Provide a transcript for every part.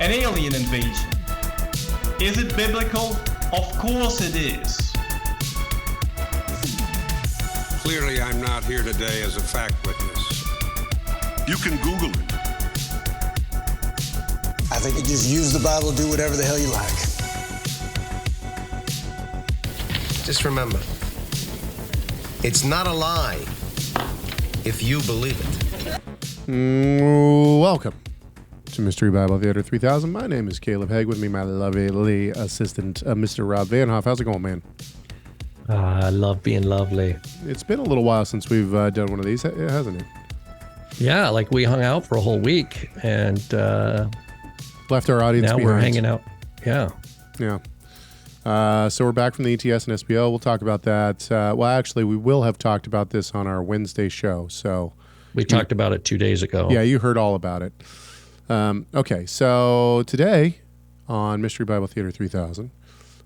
an alien invasion. Is it biblical? Of course it is. Clearly, I'm not here today as a fact witness. You can Google it. I think you just use the Bible to do whatever the hell you like. Just remember, it's not a lie if you believe it. Welcome to Mystery Bible Theater 3000. My name is Caleb Hegg. With me, my lovely assistant, Mr. Rob Vanhoff. How's it going, man? I love being lovely. It's been a little while since we've done one of these, hasn't it? Yeah, like we hung out for a whole week and left our audience now behind. We're hanging out. Yeah. So we're back from the ETS and SBO. We'll talk about that. Well, actually, we will have talked about this on our Wednesday show. So we talked about it 2 days ago. Yeah, you heard all about it. Okay, so today on Mystery Bible Theater 3000,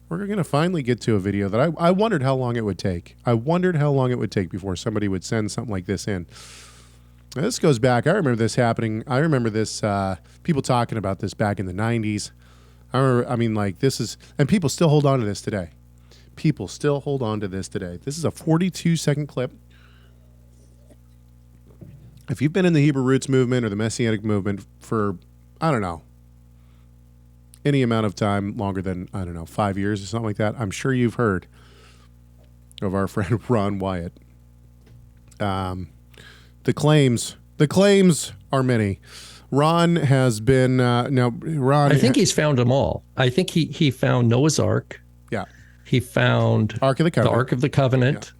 we're going to finally get to a video that I wondered how long it would take. I wondered how long it would take before somebody would send something like this in. Now, this goes back. I remember this happening. I remember this, people talking about this back in the 90s. This is, and people still hold on to this today. People still hold on to this today. This is a 42-second clip. If you've been in the Hebrew Roots movement or the Messianic movement for, I don't know, any amount of time longer than, 5 years or something like that, I'm sure you've heard of our friend Ron Wyatt. The claims are many. Ron has been Ron. I think he's found them all. I think he found Noah's Ark. Yeah. He found Ark of the Covenant. The Ark of the Covenant,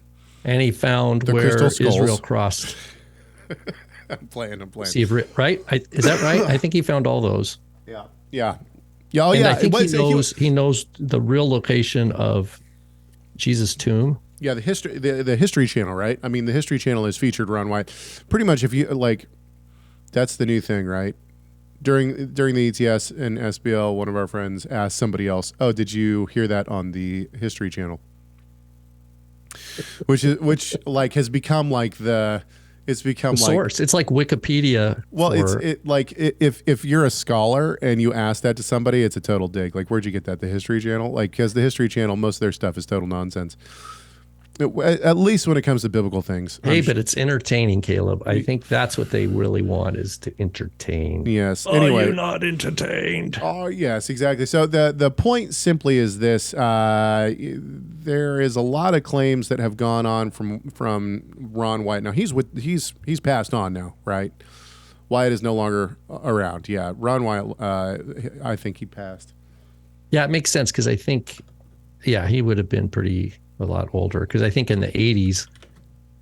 yeah. And he found the where Israel crossed. I'm playing. See, right? Is that right? I think he found all those. Yeah. Oh, and yeah. I think he knows the real location of Jesus' tomb. Yeah, the History Channel, right? I mean, the History Channel has featured Ron Wyatt. Pretty much, if you like, that's the new thing, right? During the ETS and SBL, one of our friends asked somebody else, "Oh, did you hear that on the History Channel?" Which has become like the source. It's like Wikipedia. Well, if you're a scholar and you ask that to somebody, it's a total dig. Like, where'd you get that? The History Channel? Like, because the History Channel, most of their stuff is total nonsense. At least when it comes to biblical things. Hey, but it's entertaining, Caleb. I think that's what they really want, is to entertain. Yes. Anyway, you're not entertained. Oh, yes, exactly. So the point simply is this: there is a lot of claims that have gone on from Ron Wyatt. Now he's passed on now, right? Wyatt is no longer around. Yeah, Ron Wyatt. I think he passed. Yeah, it makes sense because I think, he would have been a lot older, because I think in the 80s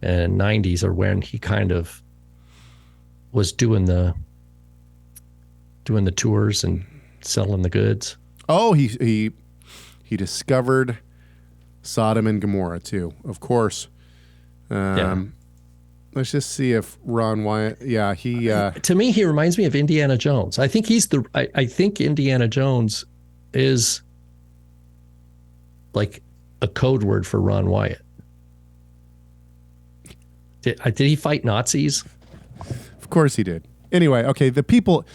and 90s are when he kind of was doing the tours and selling the goods. Oh, he discovered Sodom and Gomorrah too, of course. Let's just see if Ron Wyatt. Yeah, he. To me, he reminds me of Indiana Jones. I think I think Indiana Jones is like a code word for Ron Wyatt. Did he fight Nazis? Of course he did. Anyway, okay, the people.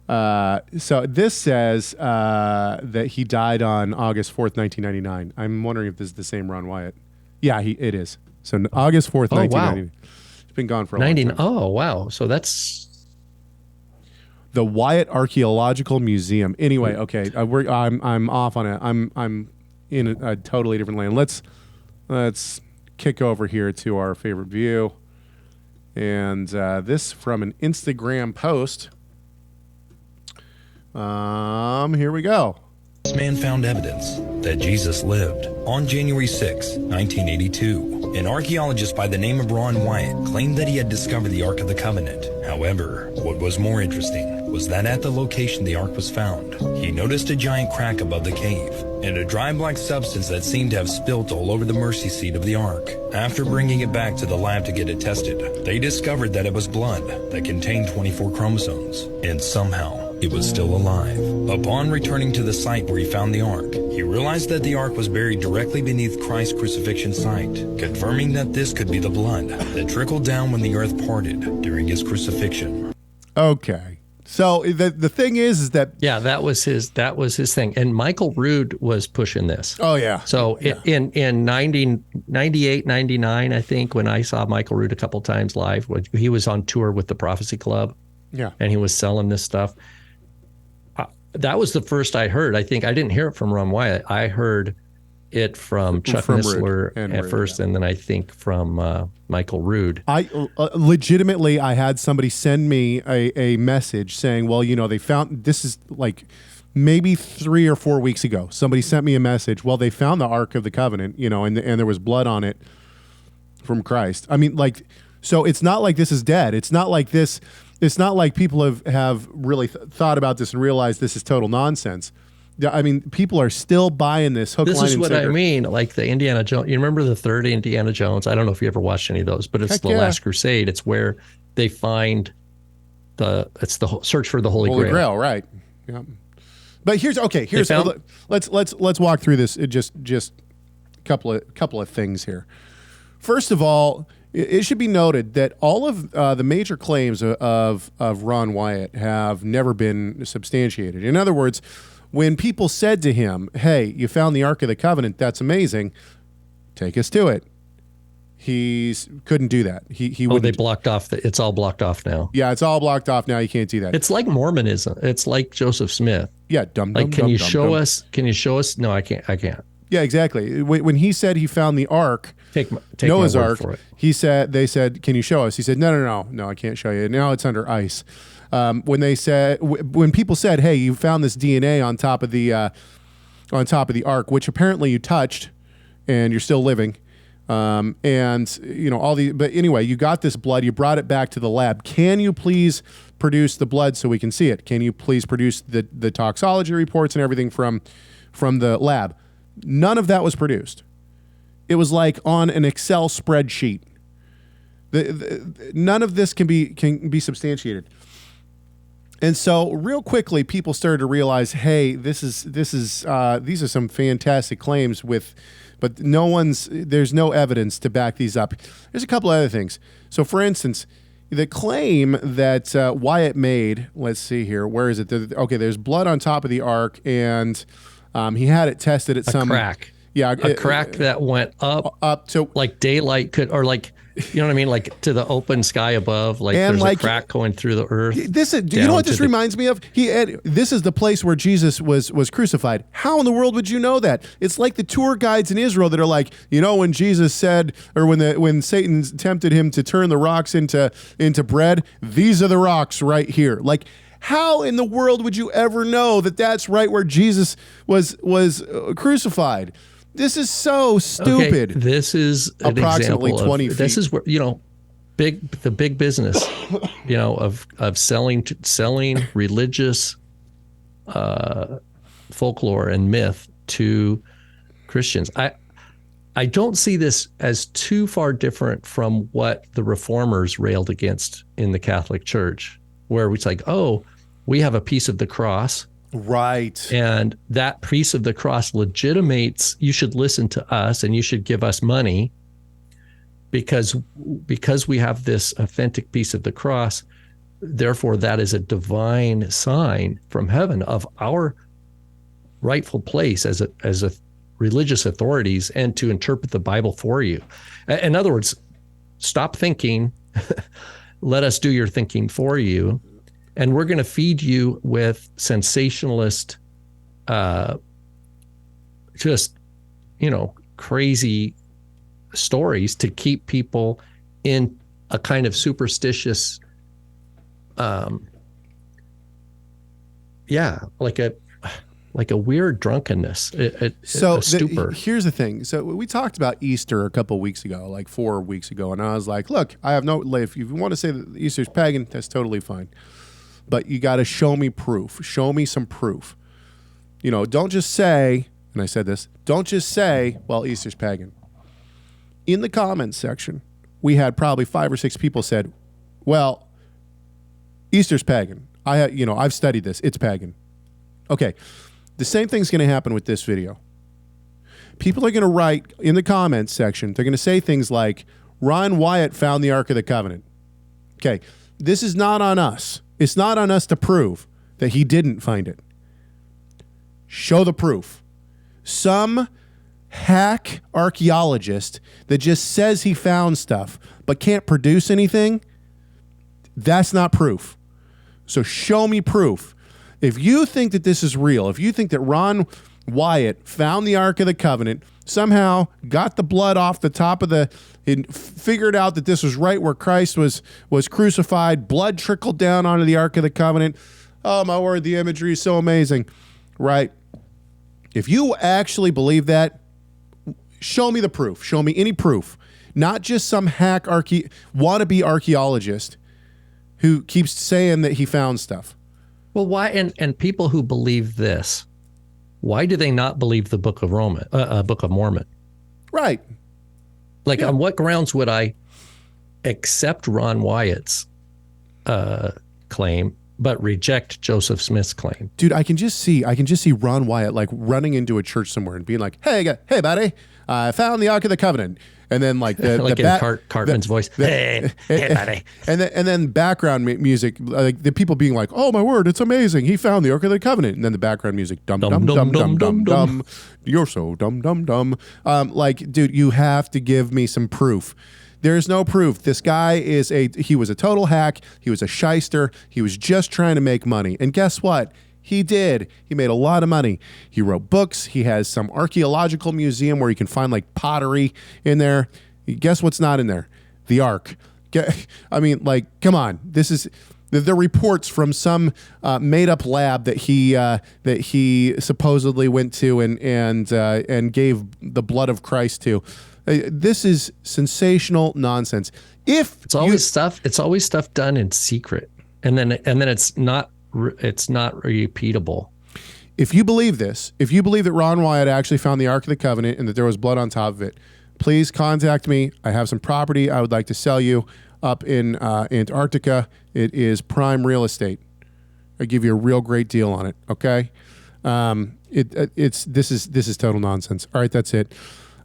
So this says that he died on August 4th, 1999. I'm wondering if this is the same Ron Wyatt. Yeah, it is. So August 4th, 1999. Wow. He's been gone for a long time. Oh, wow. So that's the Wyatt Archaeological Museum. Anyway, okay, I'm off on it. I'm in a totally different lane. Let's kick over here to our favorite view. And this from an Instagram post. Here we go. This man found evidence that Jesus lived on January 6, 1982. An archaeologist by the name of Ron Wyatt claimed that he had discovered the Ark of the Covenant. However, what was more interesting was that at the location the Ark was found, he noticed a giant crack above the cave and a dry black substance that seemed to have spilt all over the mercy seat of the Ark. After bringing it back to the lab to get it tested, they discovered that it was blood that contained 24 chromosomes, and somehow it was still alive. Upon returning to the site where he found the Ark, he realized that the Ark was buried directly beneath Christ's crucifixion site, confirming that this could be the blood that trickled down when the earth parted during his crucifixion. Okay, So the thing is that that was his thing. And Michael Rood was pushing this. Oh yeah. So in 98, 99, I think, when I saw Michael Rood a couple times live, when he was on tour with the Prophecy Club. Yeah. And he was selling this stuff. That was the first I heard. I think I didn't hear it from Ron Wyatt. I heard it from Chuck Missler at first, and then I think from Michael Rood. I legitimately, I had somebody send me a message saying, well, they found, this is like maybe 3 or 4 weeks ago. Somebody sent me a message. Well, they found the Ark of the Covenant, and there was blood on it from Christ. I mean, like, so it's not like this is dead. It's not like this. It's not like people have really thought about this and realized this is total nonsense. I mean, people are still buying this hook, line, and sinker. This is what I mean. Like the Indiana Jones. You remember the third Indiana Jones? I don't know if you ever watched any of those, but it's Last Crusade. It's where they find it's the search for the Holy Grail. Right? Yeah. But here's let's walk through this. Just a couple of things here. First of all, it should be noted that all of the major claims of Ron Wyatt have never been substantiated. In other words, when people said to him, hey, you found the Ark of the Covenant, that's amazing, take us to it. He couldn't do that. He they blocked off. It's all blocked off now. Yeah, it's all blocked off now. You can't do that. It's like Mormonism. It's like Joseph Smith. Yeah, Can you show us? No, I can't. Yeah, exactly. When he said he found the Ark, take Noah's my word Ark, for it. they said, can you show us? He said, no, I can't show you. Now it's under ice. When people said, hey, you found this DNA on top of the Ark, which apparently you touched, and you're still living, but anyway, you got this blood, you brought it back to the lab. Can you please produce the blood so we can see it? Can you please produce the toxology reports and everything from the lab? None of that was produced. It was like on an Excel spreadsheet. None of this can be substantiated. And so real quickly, people started to realize, hey, these are some fantastic claims but there's no evidence to back these up. There's a couple other things. So for instance, the claim that Wyatt made, let's see here, where is it? There's blood on top of the Ark, and he had it tested at some crack. Yeah, a crack that went up to like daylight could, or like, you know what I mean, like to the open sky above, like there's a crack going through the earth. Do you know what this reminds me of? This is the place where Jesus was crucified. How in the world would you know that? It's like the tour guides in Israel that are like, when Jesus said, or when Satan tempted him to turn the rocks into bread, these are the rocks right here. Like, how in the world would you ever know that that's right where Jesus was crucified? This is so stupid. Okay, this is an approximately example 20 feet. This is where the big business, of selling religious folklore and myth to Christians. I don't see this as too far different from what the Reformers railed against in the Catholic Church, where it's like, oh, we have a piece of the cross. Right. And that piece of the cross legitimates, you should listen to us and you should give us money because we have this authentic piece of the cross. Therefore, that is a divine sign from heaven of our rightful place as a religious authorities and to interpret the Bible for you. In other words, stop thinking, let us do your thinking for you. And we're going to feed you with sensationalist, crazy stories to keep people in a kind of superstitious, like a weird drunkenness, a stupor. Here's the thing. So we talked about Easter a couple of weeks ago, like 4 weeks ago, and I was like, look, if you want to say that Easter's pagan, that's totally fine. But you got to show me proof. Show me some proof. Don't just say, and I said this, don't just say, well, Easter's pagan. In the comments section, we had probably 5 or 6 people said, well, Easter's pagan. I've studied this. It's pagan. Okay. The same thing's going to happen with this video. People are going to write in the comments section, they're going to say things like, Ron Wyatt found the Ark of the Covenant. Okay. This is not on us. It's not on us to prove that he didn't find it. Show the proof. Some hack archaeologist that just says he found stuff but can't produce anything, that's not proof. So show me proof. If you think that this is real, if you think that Ron Wyatt found the Ark of the Covenant, somehow got the blood off the top of and figured out that this was right where Christ was crucified, blood trickled down onto the Ark of the Covenant. Oh my word, the imagery is so amazing, right? If you actually believe that, show me the proof. Show me any proof. Not just some hack wannabe archaeologist who keeps saying that he found stuff. Well, why? And people who believe this, why do they not believe the Book of Mormon? Right. Like, on what grounds would I accept Ron Wyatt's claim but reject Joseph Smith's claim? Dude, I can just see Ron Wyatt like running into a church somewhere and being like, "Hey, buddy, I found the Ark of the Covenant." And then like Cartman's voice, hey buddy. And then background music, like the people being like, "Oh my word, it's amazing! He found the Ark of the Covenant." And then the background music, dum dum dum dum dum dum. You're so dum dum dum. Like, dude, you have to give me some proof. There's no proof. This guy he was a total hack. He was a shyster. He was just trying to make money. And guess what? He did. He made a lot of money. He wrote books. He has some archaeological museum where you can find like pottery in there. Guess what's not in there? The Ark. I mean, like, come on. This is the reports from some made-up lab that he supposedly went to and gave the blood of Christ to. This is sensational nonsense. It's always stuff done in secret, and then it's not repeatable. If you believe this, if you believe that Ron Wyatt actually found the Ark of the Covenant and that there was blood on top of it, please contact me. I have some property I would like to sell you up in Antarctica. It is prime real estate. I give you a real great deal on it. Okay, this is total nonsense. All right, that's it.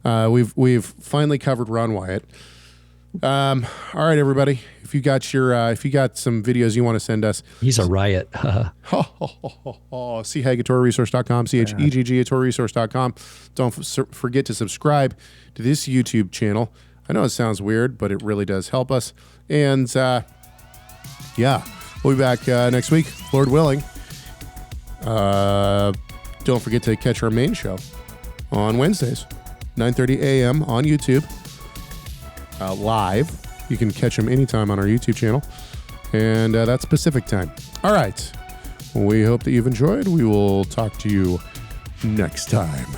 We've finally covered Ron Wyatt. All right, everybody. If you got some videos you want to send us, he's a riot. See Hegg at TorahResource.com, CHEGG at TorahResource.com. Don't forget to subscribe to this YouTube channel. I know it sounds weird, but it really does help us. And yeah, we'll be back next week, Lord willing. Don't forget to catch our main show on Wednesdays, 9:30 a.m. on YouTube, live. You can catch them anytime on our YouTube channel, and that's Pacific time. All right. We hope that you've enjoyed. We will talk to you next time.